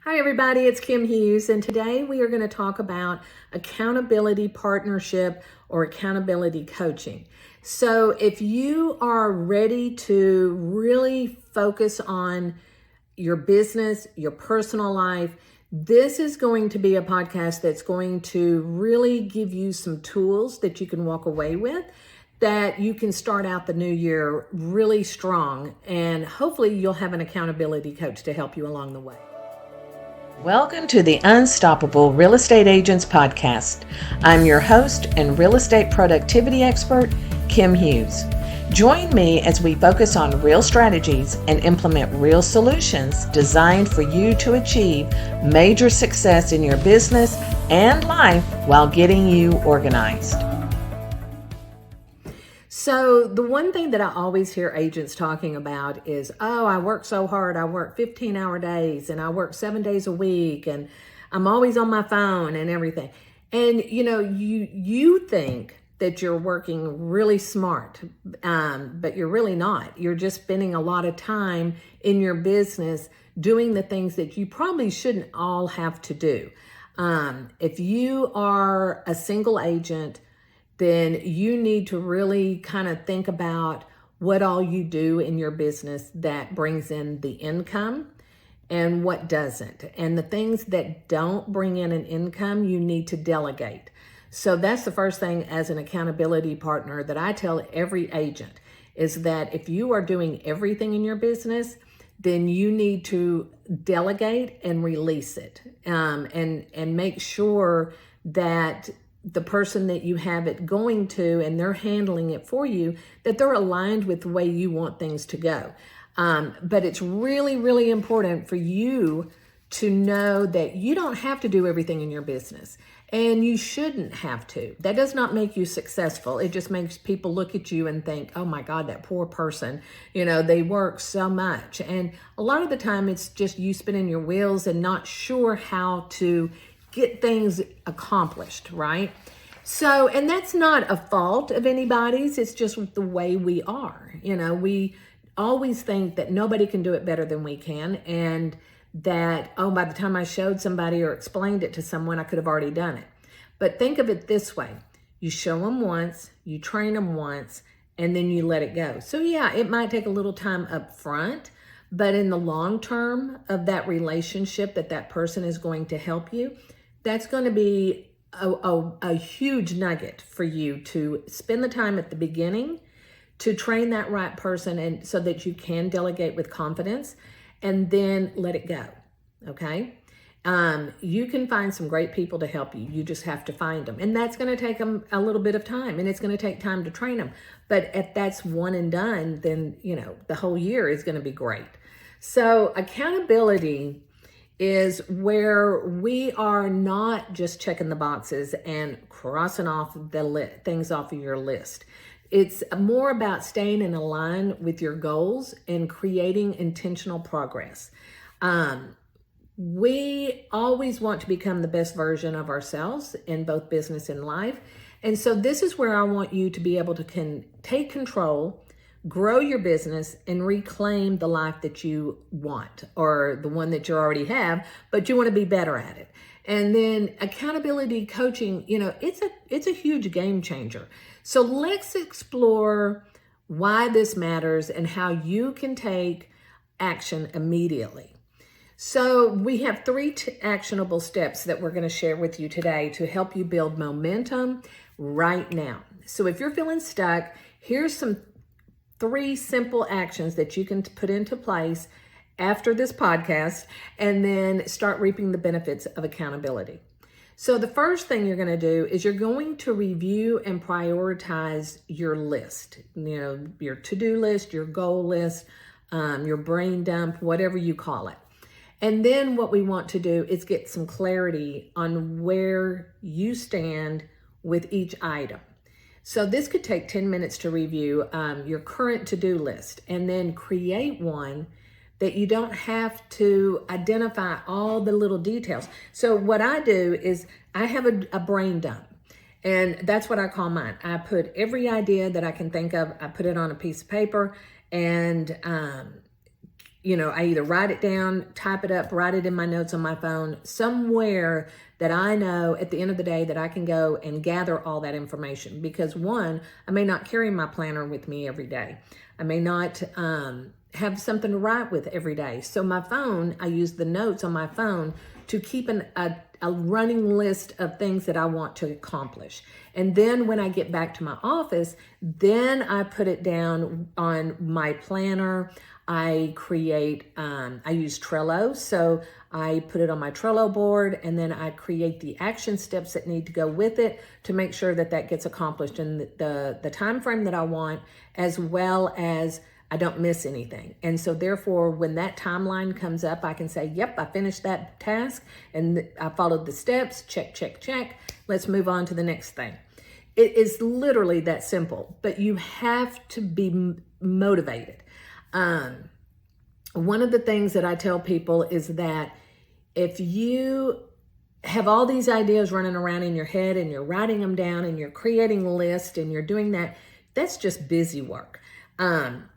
Hi everybody, it's Kim Hughes, and today we are going to talk about accountability partnership or accountability coaching. So if you are ready to really focus on your business, your personal life, this is going to be a podcast that's going to really give you some tools that you can walk away with, that you can start out the new year really strong, and hopefully you'll have an accountability coach to help you along the way. Welcome to the Unstoppable Real Estate Agents Podcast. I'm your host and real estate productivity expert, Kim Hughes. Join me as we focus on real strategies and implement real solutions designed for you to achieve major success in your business and life while getting you organized. So the one thing that I always hear agents talking about is, oh, I work so hard. I work 15-hour days and I work 7 days a week and I'm always on my phone and everything. And you think that you're working really smart, but you're really not. You're just spending a lot of time in your business doing the things that you probably shouldn't all have to do. If you are a single agent, then you need to really kind of think about what all you do in your business that brings in the income and what doesn't. And the things that don't bring in an income, you need to delegate. So that's the first thing as an accountability partner that I tell every agent, is that if you are doing everything in your business, then you need to delegate and release it, and make sure that the person that you have it going to and they're handling it for you, that they're aligned with the way you want things to go. But it's really, really important for you to know that you don't have to do everything in your business, and you shouldn't have to. That does not make you successful. It just makes people look at you and think, oh my God, that poor person, they work so much. And a lot of the time it's just you spinning your wheels and not sure how to get things accomplished, right? So, and that's not a fault of anybody's. It's just the way we are. We always think that nobody can do it better than we can. And that, oh, by the time I showed somebody or explained it to someone, I could have already done it. But think of it this way. You show them once, you train them once, and then you let it go. So yeah, it might take a little time up front, but in the long term of that relationship that person is going to help you, that's going to be a huge nugget for you to spend the time at the beginning to train that right person, and so that you can delegate with confidence and then let it go. Okay. You can find some great people to help you. You just have to find them. And that's going to take them a little bit of time, and it's going to take time to train them. But if that's one and done, then, the whole year is going to be great. So accountability is where we are not just checking the boxes and crossing off the things off of your list. It's more about staying in line with your goals and creating intentional progress. We always want to become the best version of ourselves in both business and life. And so this is where I want you to be able to take control, grow your business, and reclaim the life that you want, or the one that you already have, but you want to be better at it. And then accountability coaching, it's a huge game changer. So let's explore why this matters and how you can take action immediately. So we have three actionable steps that we're going to share with you today to help you build momentum right now. So if you're feeling stuck, here's three simple actions that you can put into place after this podcast, and then start reaping the benefits of accountability. So the first thing you're going to do is you're going to review and prioritize your list, your to-do list, your goal list, your brain dump, whatever you call it. And then what we want to do is get some clarity on where you stand with each item. So this could take 10 minutes to review your current to-do list, and then create one that you don't have to identify all the little details. So what I do is I have a brain dump, and that's what I call mine. I put every idea that I can think of, I put it on a piece of paper, and I either write it down, type it up, write it in my notes on my phone, somewhere that I know at the end of the day that I can go and gather all that information. Because one, I may not carry my planner with me every day. I may not have something to write with every day. So my phone, I use the notes on my phone to keep a running list of things that I want to accomplish. And then when I get back to my office, then I put it down on my planner. I use Trello. So I put it on my Trello board, and then I create the action steps that need to go with it to make sure that that gets accomplished in the time frame that I want, as well as I don't miss anything. And so therefore, when that timeline comes up, I can say, yep, I finished that task and I followed the steps, check, check, check. Let's move on to the next thing. It is literally that simple, but you have to be motivated. One of the things that I tell people is that if you have all these ideas running around in your head and you're writing them down and you're creating a list and you're doing that, that's just busy work.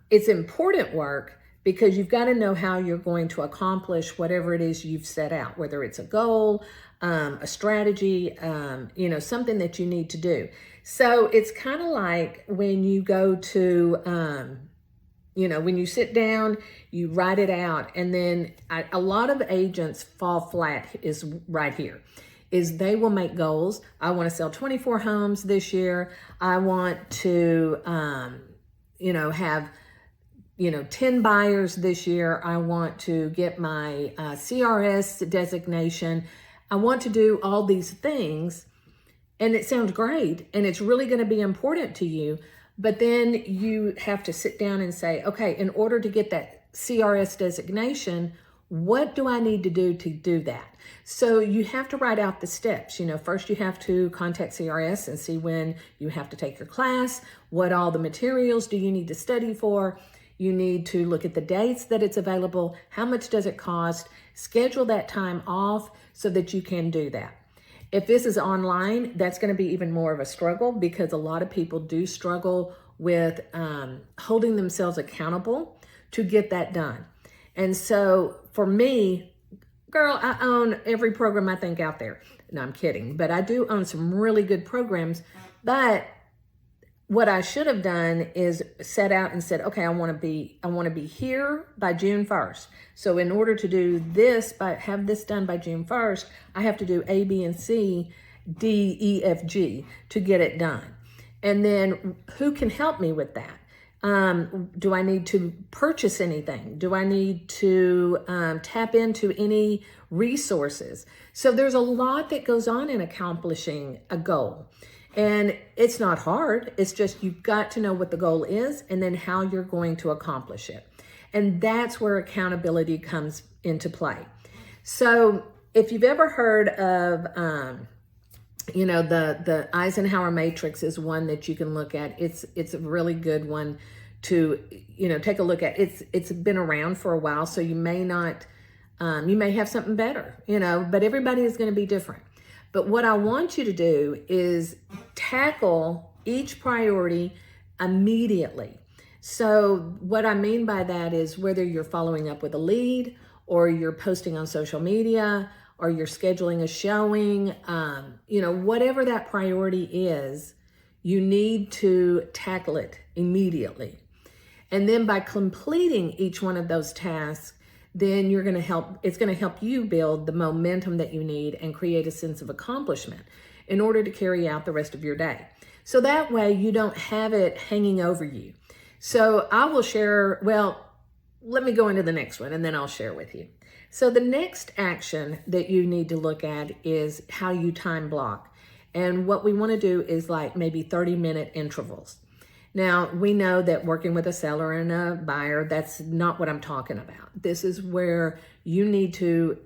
It's important work because you've got to know how you're going to accomplish whatever it is you've set out, whether it's a goal, a strategy, something that you need to do. So it's kind of like when you go to, when you sit down, you write it out, and then a lot of agents fall flat is right here. Is they will make goals. I want to sell 24 homes this year. I want to, have 10 buyers this year. I want to get my CRS designation. I want to do all these things, and it sounds great, and it's really going to be important to you. But then you have to sit down and say, okay, in order to get that CRS designation, what do I need to do that? So you have to write out the steps. First you have to contact CRS and see when you have to take your class, what all the materials do you need to study for. You need to look at the dates that it's available, how much does it cost, schedule that time off so that you can do that. If this is online, that's going to be even more of a struggle because a lot of people do struggle with holding themselves accountable to get that done. And so for me, girl, I own every program I think out there. No, I'm kidding, but I do own some really good programs. But what I should have done is set out and said, okay, I want to be here by June 1st. So in order to do this, have this done by June 1st, I have to do A, B, and C, D, E, F, G to get it done. And then who can help me with that? Do I need to purchase anything? Do I need to tap into any resources? So there's a lot that goes on in accomplishing a goal. And it's not hard. It's just you've got to know what the goal is and then how you're going to accomplish it. And that's where accountability comes into play. So if you've ever heard of, the Eisenhower matrix is one that you can look at. It's a really good one to, take a look at. It's been around for a while, so you may not, you may have something better, but everybody is going to be different. But what I want you to do is tackle each priority immediately. So what I mean by that is whether you're following up with a lead or you're posting on social media or you're scheduling a showing, whatever that priority is, you need to tackle it immediately. And then by completing each one of those tasks, then it's going to help you build the momentum that you need and create a sense of accomplishment in order to carry out the rest of your day. So that way you don't have it hanging over you. So I will share, let me go into the next one and then I'll share with you. So the next action that you need to look at is how you time block. And what we want to do is like maybe 30-minute intervals. Now, we know that working with a seller and a buyer, that's not what I'm talking about. This is where you need to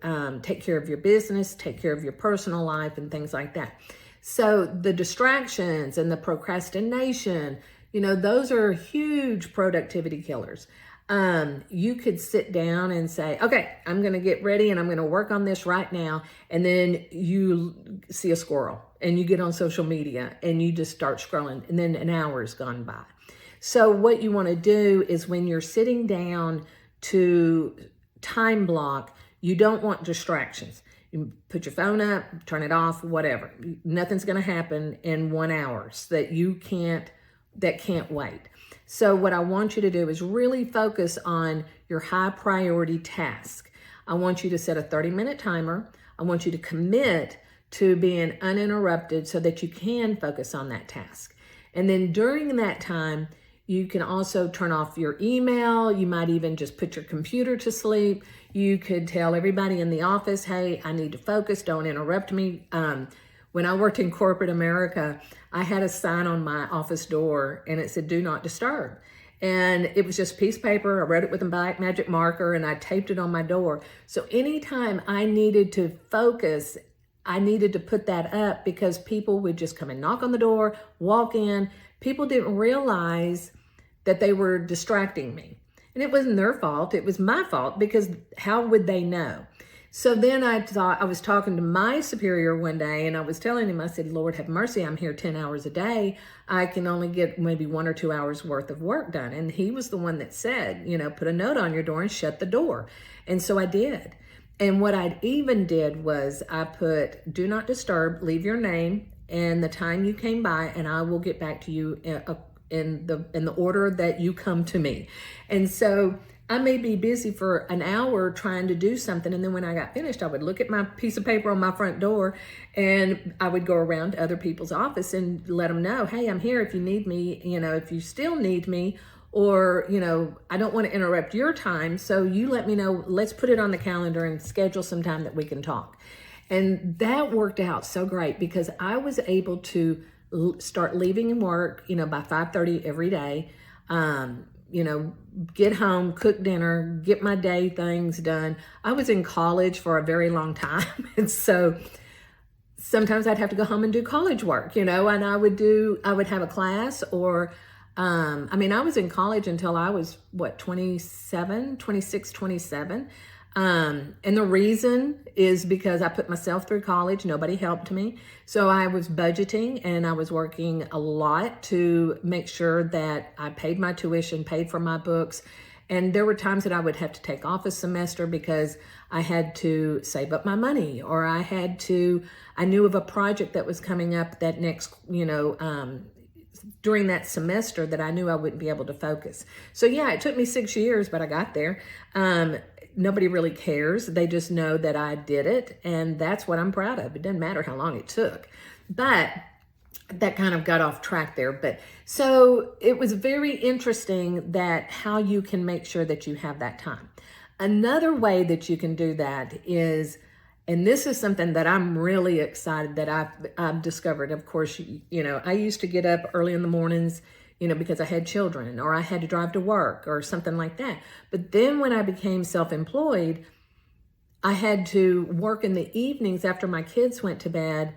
take care of your business, take care of your personal life and things like that. So the distractions and the procrastination, those are huge productivity killers. You could sit down and say, okay, I'm going to get ready and I'm going to work on this right now. And then you see a squirrel and you get on social media and you just start scrolling and then an hour's gone by. So what you want to do is when you're sitting down to time block. You don't want distractions. You put your phone up, turn it off, whatever. Nothing's going to happen in 1 hour that can't wait. So what I want you to do is really focus on your high priority task. I want you to set a 30-minute timer. I want you to commit to being uninterrupted so that you can focus on that task. And then during that time, you can also turn off your email. You might even just put your computer to sleep. You could tell everybody in the office, hey, I need to focus, don't interrupt me. When I worked in corporate America, I had a sign on my office door and it said, do not disturb. And it was just a piece of paper. I wrote it with a black magic marker and I taped it on my door. So anytime I needed to focus, I needed to put that up because people would just come and knock on the door, walk in. People didn't realize that they were distracting me. And it wasn't their fault. It was my fault because how would they know? So then I was talking to my superior one day and I was telling him, I said, Lord have mercy, I'm here 10 hours a day. I can only get maybe 1 or 2 hours worth of work done. And he was the one that said, put a note on your door and shut the door. And so I did. And what I even did was I put, do not disturb, leave your name and the time you came by, and I will get back to you in the order that you come to me. And so I may be busy for an hour trying to do something. And then when I got finished, I would look at my piece of paper on my front door and I would go around to other people's office and let them know, hey, I'm here if you need me, if you still need me, or, I don't want to interrupt your time. So you let me know, let's put it on the calendar and schedule some time that we can talk. And that worked out so great because I was able to start leaving work, by 5:30 every day, get home, cook dinner, get my day things done. I was in college for a very long time. And so sometimes I'd have to go home and do college work, and I would have a class or, I was in college until I was 26, 27. And the reason is because I put myself through college. Nobody helped me. So I was budgeting and I was working a lot to make sure that I paid my tuition, paid for my books. And there were times that I would have to take off a semester because I had to save up my money, or I knew of a project that was coming up that next, during that semester that I knew I wouldn't be able to focus. So yeah, it took me 6 years, but I got there. Nobody really cares. They just know that I did it. And that's what I'm proud of. It doesn't matter how long it took, but that kind of got off track there. But so it was very interesting that how you can make sure that you have that time. Another way that you can do that is, and this is something that I'm really excited that I've discovered. Of course, I used to get up early in the mornings, because I had children or I had to drive to work or something like that. But then when I became self-employed, I had to work in the evenings after my kids went to bed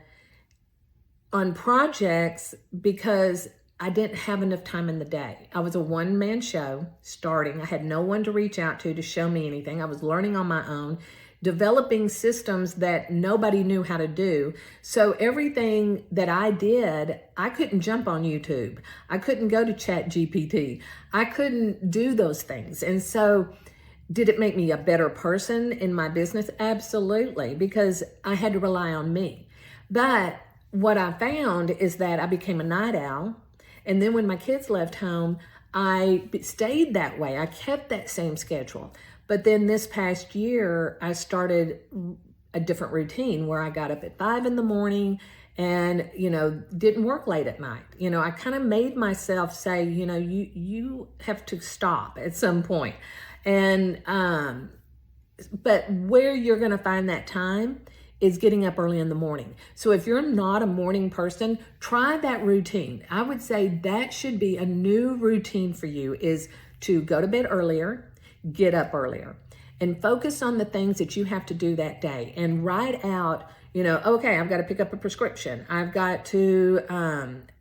on projects because I didn't have enough time in the day. I was a one-man show starting. I had no one to reach out to show me anything. I was learning on my own, developing systems that nobody knew how to do. So everything that I did, I couldn't jump on YouTube. I couldn't go to ChatGPT. I couldn't do those things. And so did it make me a better person in my business? Absolutely, because I had to rely on me. But what I found is that I became a night owl. And then when my kids left home, I stayed that way. I kept that same schedule. But then this past year, I started a different routine where I got up at 5 a.m. and, didn't work late at night. I kind of made myself say, you have to stop at some point. And, but where you're going to find that time is getting up early in the morning. So if you're not a morning person, try that routine. I would say that should be a new routine for you, is to go to bed earlier, get up earlier, and focus on the things that you have to do that day and write out, okay, I've got to pick up a prescription. I've got to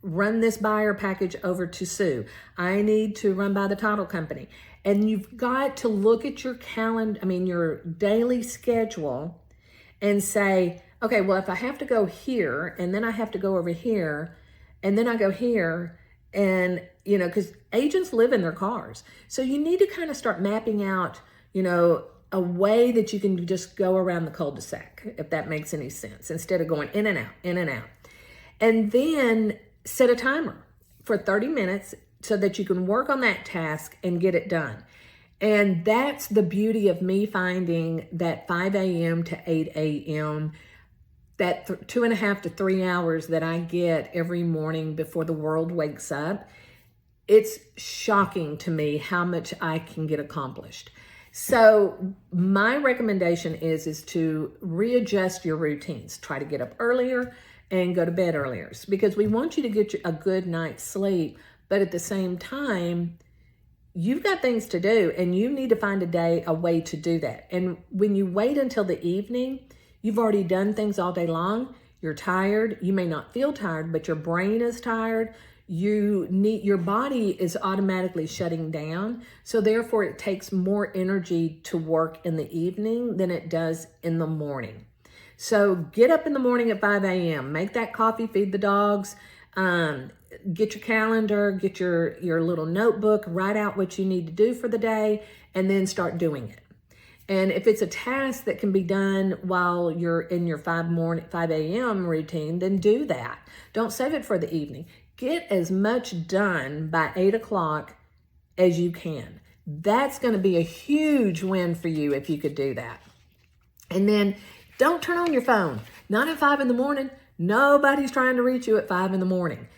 run this buyer package over to Sue. I need to run by the title company. And you've got to look at your calendar, your daily schedule, and say, okay, well, if I have to go here and then I have to go over here and then I go here, and because agents live in their cars. So you need to kind of start mapping out a way that you can just go around the cul-de-sac, if that makes any sense, instead of going in and out, in and out. And then set a timer for 30 minutes so that you can work on that task and get it done. And that's the beauty of me finding that 5 a.m. to 8 a.m., that 2.5 to 3 hours that I get every morning before the world wakes up. It's shocking to me how much I can get accomplished. So my recommendation is to readjust your routines. Try to get up earlier and go to bed earlier, because we want you to get a good night's sleep, but at the same time, you've got things to do and you need to find a way to do that. And when you wait until the evening, you've already done things all day long. You're tired. You may not feel tired, but your brain is tired. Your body is automatically shutting down. So therefore it takes more energy to work in the evening than it does in the morning. So get up in the morning at 5 a.m., make that coffee, feed the dogs, get your calendar, get your little notebook, write out what you need to do for the day, and then start doing it. And if it's a task that can be done while you're in your 5 a.m. routine, then do that. Don't save it for the evening. Get as much done by 8 o'clock as you can. That's going to be a huge win for you if you could do that. And then don't turn on your phone. Not at 5 in the morning. Nobody's trying to reach you at 5 in the morning.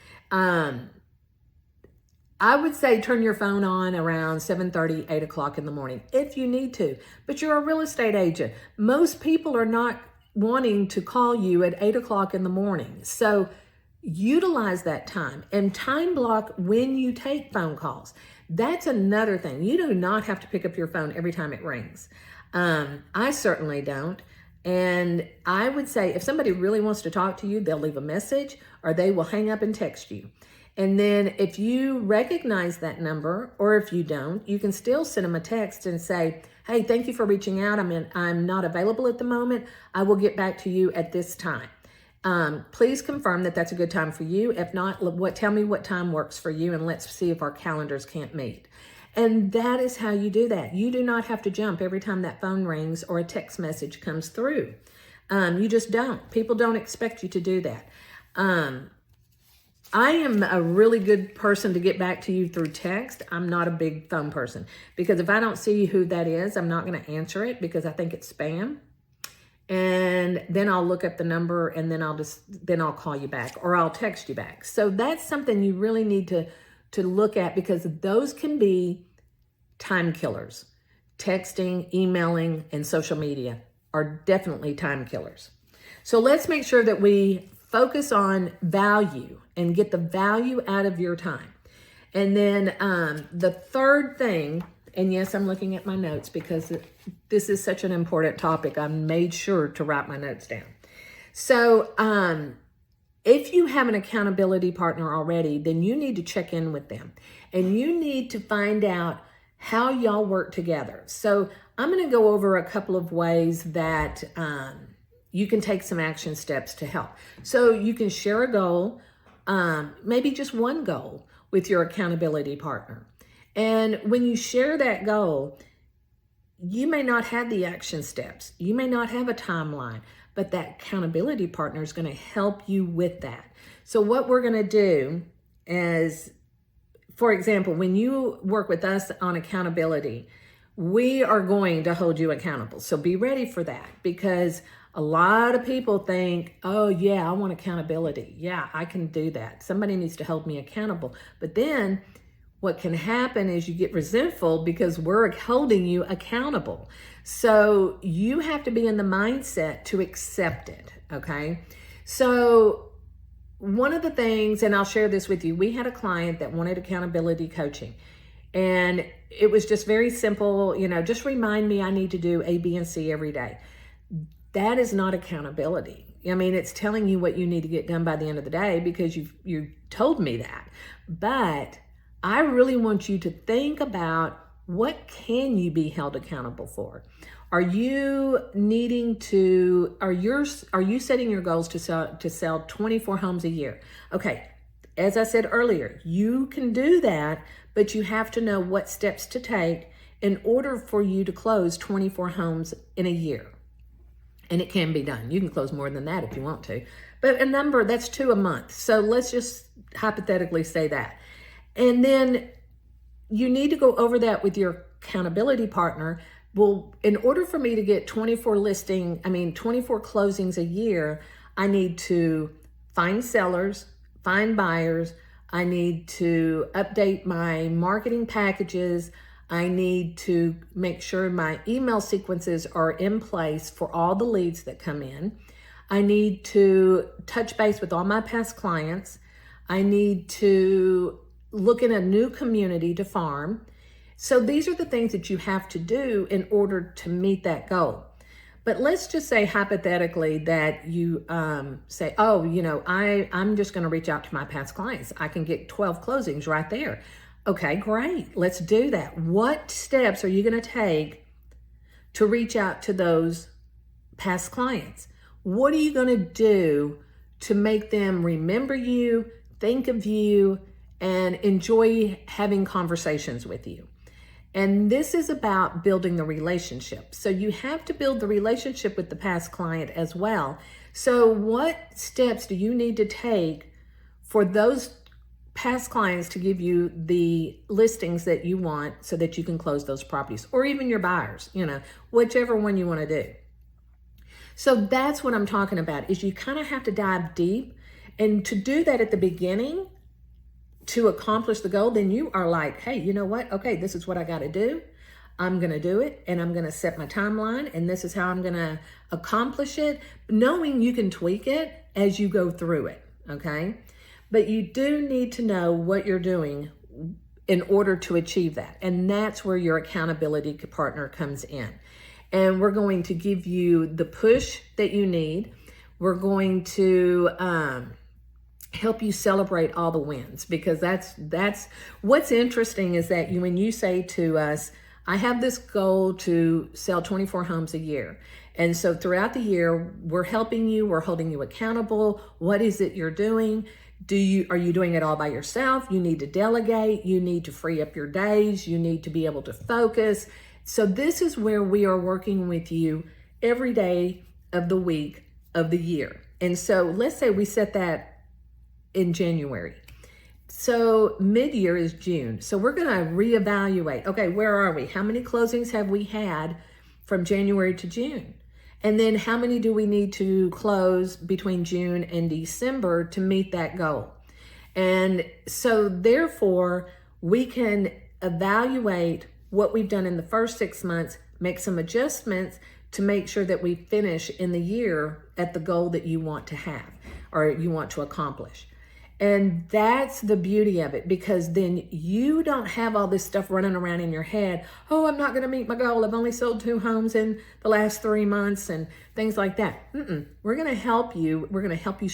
I would say turn your phone on around 7:30, 8 o'clock in the morning if you need to. But you're a real estate agent. Most people are not wanting to call you at 8 o'clock in the morning. So utilize that time and time block when you take phone calls. That's another thing. You do not have to pick up your phone every time it rings. I certainly don't. And I would say if somebody really wants to talk to you, they'll leave a message or they will hang up and text you. And then if you recognize that number, or if you don't, you can still send them a text and say, hey, thank you for reaching out. I'm not available at the moment. I will get back to you at this time. Please confirm that that's a good time for you. If not, tell me what time works for you and let's see if our calendars can't meet. And that is how you do that. You do not have to jump every time that phone rings or a text message comes through. You just don't. People don't expect you to do that. I am a really good person to get back to you through text. I'm not a big phone person because if I don't see who that is, I'm not going to answer it because I think it's spam. And then I'll look up the number and then I'll call you back or I'll text you back. So that's something you really need to look at because those can be time killers. Texting, emailing, and social media are definitely time killers. So let's make sure that we focus on value and get the value out of your time. And then the third thing, and yes, I'm looking at my notes because this is such an important topic. I made sure to write my notes down. So if you have an accountability partner already, then you need to check in with them and you need to find out how y'all work together. So I'm going to go over a couple of ways that you can take some action steps to help. So you can share a goal, maybe just one goal with your accountability partner. And when you share that goal, you may not have the action steps. You may not have a timeline, but that accountability partner is going to help you with that. So what we're going to do is, for example, when you work with us on accountability, we are going to hold you accountable. So be ready for that because a lot of people think, oh yeah, I want accountability. Yeah, I can do that. Somebody needs to hold me accountable. But then what can happen is you get resentful because we're holding you accountable. So you have to be in the mindset to accept it, okay? So one of the things, and I'll share this with you, we had a client that wanted accountability coaching. And it was just very simple, just remind me I need to do A, B, and C every day. That is not accountability. I mean, it's telling you what you need to get done by the end of the day because you told me that. But I really want you to think about what can you be held accountable for? Are you setting your goals to sell 24 homes a year? Okay, as I said earlier, you can do that, but you have to know what steps to take in order for you to close 24 homes in a year. And it can be done. You can close more than that if you want to. But a number, that's 2 a month. So let's just hypothetically say that. And then you need to go over that with your accountability partner. Well, in order for me to get 24 closings a year, I need to find sellers, find buyers. I need to update my marketing packages. I need to make sure my email sequences are in place for all the leads that come in. I need to touch base with all my past clients. I need to look in a new community to farm. So these are the things that you have to do in order to meet that goal. But let's just say hypothetically that you say, oh, I'm just going to reach out to my past clients. I can get 12 closings right there. Okay, great. Let's do that. What steps are you going to take to reach out to those past clients? What are you going to do to make them remember you, think of you, and enjoy having conversations with you? And this is about building the relationship. So you have to build the relationship with the past client as well. So what steps do you need to take for those past clients to give you the listings that you want so that you can close those properties, or even your buyers, whichever one you want to do? So that's what I'm talking about, is you kind of have to dive deep. And to do that at the beginning, to accomplish the goal, then you are like, hey, you know what? Okay, this is what I got to do. I'm going to do it, and I'm going to set my timeline, and this is how I'm going to accomplish it, knowing you can tweak it as you go through it, okay? But you do need to know what you're doing in order to achieve that. And that's where your accountability partner comes in. And we're going to give you the push that you need. We're going to help you celebrate all the wins, because that's what's interesting is that when you say to us, I have this goal to sell 24 homes a year. And so throughout the year, we're helping you, we're holding you accountable. What is it you're doing? Are you doing it all by yourself? You need to delegate. You need to free up your days. You need to be able to focus. So this is where we are working with you every day of the week of the year. And so let's say we set that in January. So mid-year is June. So we're going to reevaluate. Okay, where are we? How many closings have we had from January to June? And then how many do we need to close between June and December to meet that goal? And so therefore, we can evaluate what we've done in the first 6 months, make some adjustments to make sure that we finish in the year at the goal that you want to have or you want to accomplish. And that's the beauty of it, because then you don't have all this stuff running around in your head. Oh, I'm not going to meet my goal. I've only sold 2 homes in the last 3 months and things like that. We're going to help you. We're going to help you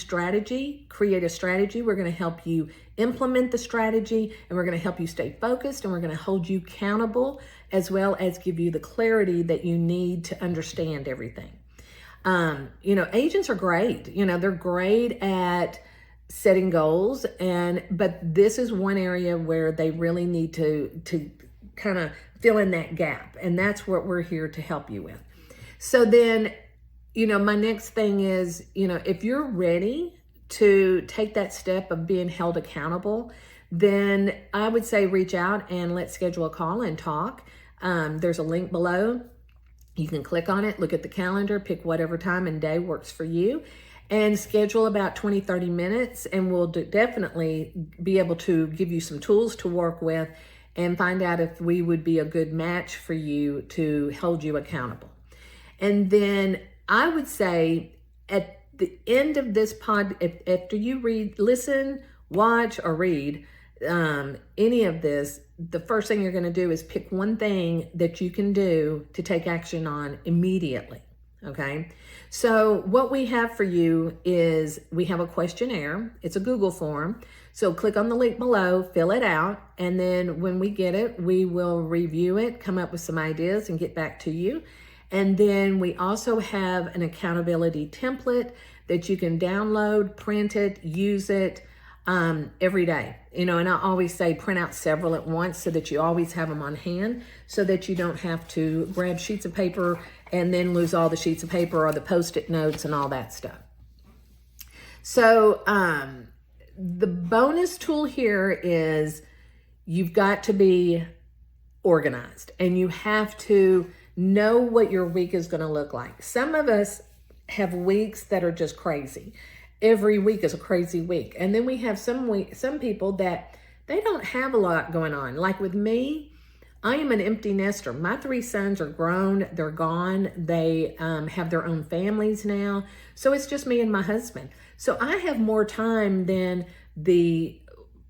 create a strategy. We're going to help you implement the strategy, and we're going to help you stay focused, and we're going to hold you accountable, as well as give you the clarity that you need to understand everything. Agents are great. They're great at setting goals, but this is one area where they really need to kind of fill in that gap, and that's what we're here to help you with. So then, my next thing is, if you're ready to take that step of being held accountable, then I would say reach out and let's schedule a call and talk. There's a link below. You can click on it, look at the calendar, pick whatever time and day works for you, and schedule about 20, 30 minutes, and we'll definitely be able to give you some tools to work with and find out if we would be a good match for you to hold you accountable. And then I would say at the end of this after you listen, watch, or read any of this, the first thing you're going to do is pick one thing that you can do to take action on immediately. Okay. So what we have for you is we have a questionnaire. It's a Google form. So click on the link below, fill it out. And then when we get it, we will review it, come up with some ideas and get back to you. And then we also have an accountability template that you can download, print it, use it. every day. And I always say print out several at once so that you always have them on hand, so that you don't have to grab sheets of paper and then lose all the sheets of paper or the Post-it notes and all that stuff. So the bonus tool here is you've got to be organized, and you have to know what your week is going to look like. Some of us have weeks that are just crazy. Every week is a crazy week. And then we have some people that they don't have a lot going on. Like with me, I am an empty nester. My 3 sons are grown. They're gone. They have their own families now. So it's just me and my husband. So I have more time than the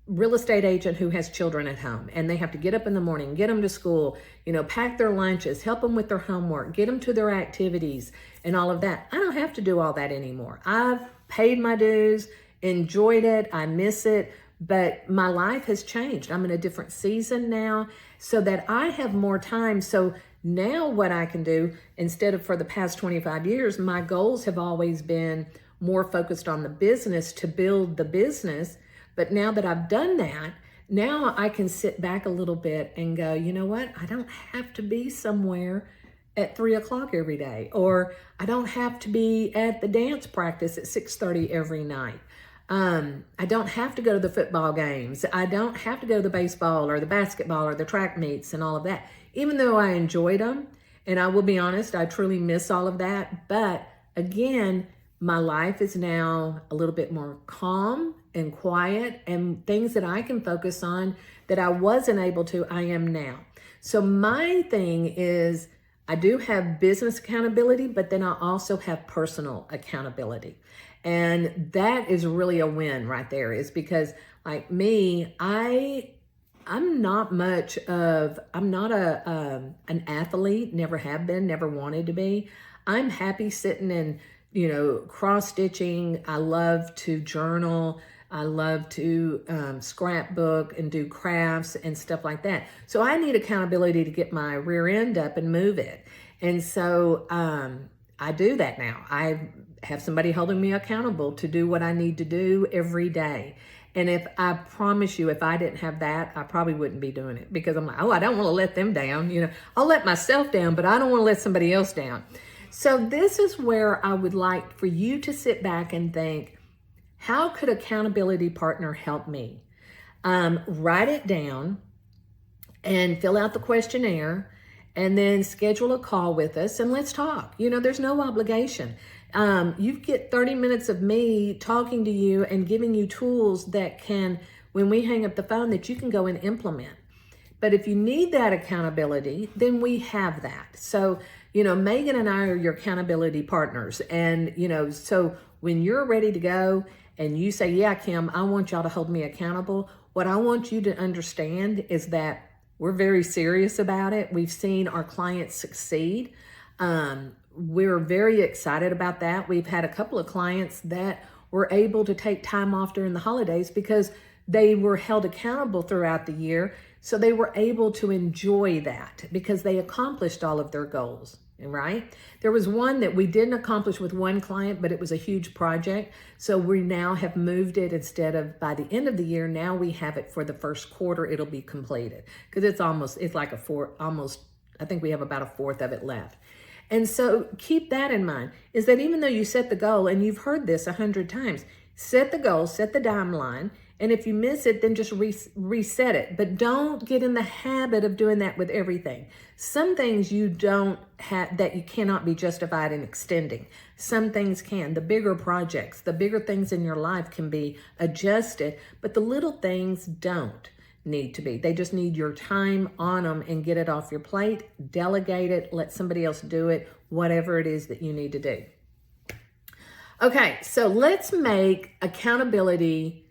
real estate agent who has children at home, and they have to get up in the morning, get them to school, pack their lunches, help them with their homework, get them to their activities and all of that. I don't have to do all that anymore. I've paid my dues, enjoyed it. I miss it, but my life has changed. I'm in a different season now, so that I have more time. So now what I can do, instead of for the past 25 years, my goals have always been more focused on the business, to build the business. But now that I've done that, now I can sit back a little bit and go, you know what? I don't have to be somewhere at 3:00 every day, or I don't have to be at the dance practice at 6:30 every night. I don't have to go to the football games. I don't have to go to the baseball or the basketball or the track meets and all of that, even though I enjoyed them. And I will be honest, I truly miss all of that. But again, my life is now a little bit more calm and quiet, and things that I can focus on that I wasn't able to, I am now. So my thing is, I do have business accountability, but then I also have personal accountability. And that is really a win right there, is because like me, I'm not an athlete, never have been, never wanted to be. I'm happy sitting and, cross-stitching. I love to journal. I love to scrapbook and do crafts and stuff like that. So I need accountability to get my rear end up and move it. And so I do that now. I have somebody holding me accountable to do what I need to do every day. And I promise you, if I didn't have that, I probably wouldn't be doing it, because I'm like, I don't want to let them down. I'll let myself down, but I don't want to let somebody else down. So this is where I would like for you to sit back and think, how could accountability partner help me? Write it down and fill out the questionnaire, and then schedule a call with us and let's talk. There's no obligation. You get 30 minutes of me talking to you and giving you tools that can, when we hang up the phone, that you can go and implement. But if you need that accountability, then we have that. So, Megan and I are your accountability partners. And, so when you're ready to go and you say, yeah, Kim, I want y'all to hold me accountable, what I want you to understand is that we're very serious about it. We've seen our clients succeed. We're very excited about that. We've had a couple of clients that were able to take time off during the holidays because they were held accountable throughout the year. So they were able to enjoy that because they accomplished all of their goals, right? There was one that we didn't accomplish with one client, but it was a huge project. So we now have moved it, instead of by the end of the year, now we have it for the first quarter, it'll be completed. Because it's like I think we have about a fourth of it left. And so keep that in mind, is that even though you set the goal, and you've heard this 100 times, set the goal, set the timeline, and if you miss it, then just reset it. But don't get in the habit of doing that with everything. Some things you don't have, that you cannot be justified in extending. Some things can. The bigger projects, the bigger things in your life can be adjusted, but the little things don't need to be. They just need your time on them, and get it off your plate, delegate it, let somebody else do it, whatever it is that you need to do. Okay, so let's make accountability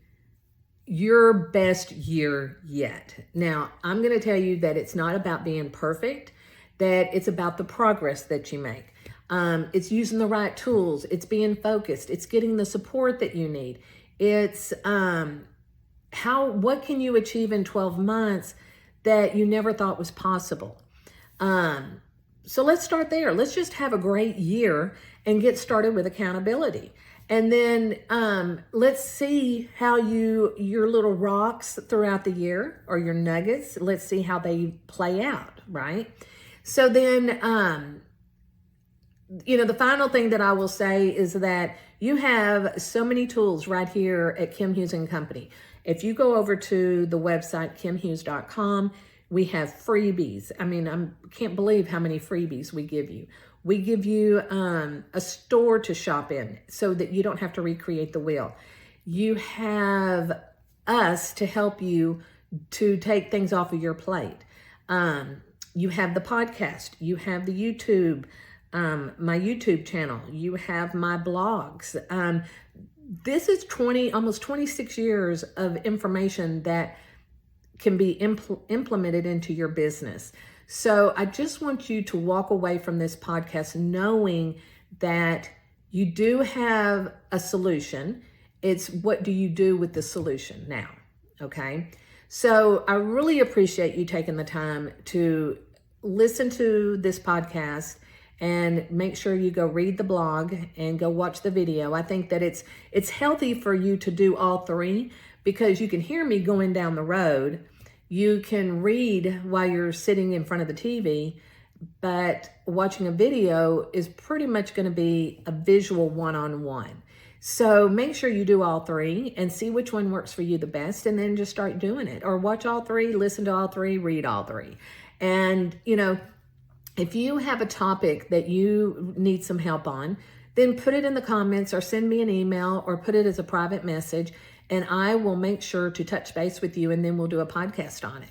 your best year yet. Now, I'm going to tell you that it's not about being perfect, that it's about the progress that you make. It's using the right tools. It's being focused. It's getting the support that you need. It's what can you achieve in 12 months that you never thought was possible? So let's start there. Let's just have a great year and get started with accountability. And then let's see how your little rocks throughout the year, or your nuggets, let's see how they play out, right? So then, the final thing that I will say is that you have so many tools right here at Kim Hughes & Company. If you go over to the website, kimhughes.com, we have freebies. I mean, I can't believe how many freebies we give you. We give you a store to shop in so that you don't have to recreate the wheel. You have us to help you to take things off of your plate. You have the podcast. You have the YouTube, my YouTube channel. You have my blogs. This is almost 26 years of information that can be implemented into your business. So I just want you to walk away from this podcast knowing that you do have a solution. It's what do you do with the solution now, okay? So I really appreciate you taking the time to listen to this podcast, and make sure you go read the blog and go watch the video. I think that it's healthy for you to do all three, because you can hear me going down the road. You can read while you're sitting in front of the TV, but watching a video is pretty much going to be a visual one-on-one. So make sure you do all three and see which one works for you the best, and then just start doing it. Or watch all three, listen to all three, read all three. And, if you have a topic that you need some help on, then put it in the comments or send me an email or put it as a private message, and I will make sure to touch base with you, and then we'll do a podcast on it.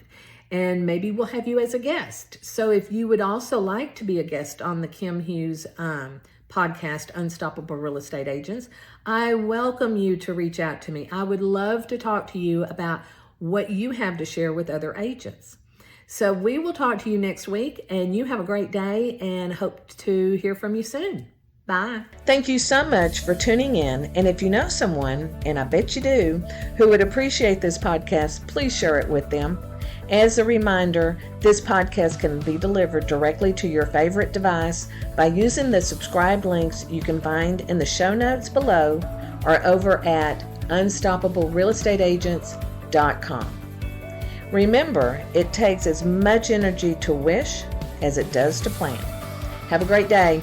And maybe we'll have you as a guest. So if you would also like to be a guest on the Kim Hughes podcast, Unstoppable Real Estate Agents, I welcome you to reach out to me. I would love to talk to you about what you have to share with other agents. So we will talk to you next week, and you have a great day, and hope to hear from you soon. Bye. Thank you so much for tuning in. And if you know someone, and I bet you do, who would appreciate this podcast, please share it with them. As a reminder, this podcast can be delivered directly to your favorite device by using the subscribe links you can find in the show notes below or over at unstoppablerealestateagents.com. Remember, it takes as much energy to wish as it does to plan. Have a great day.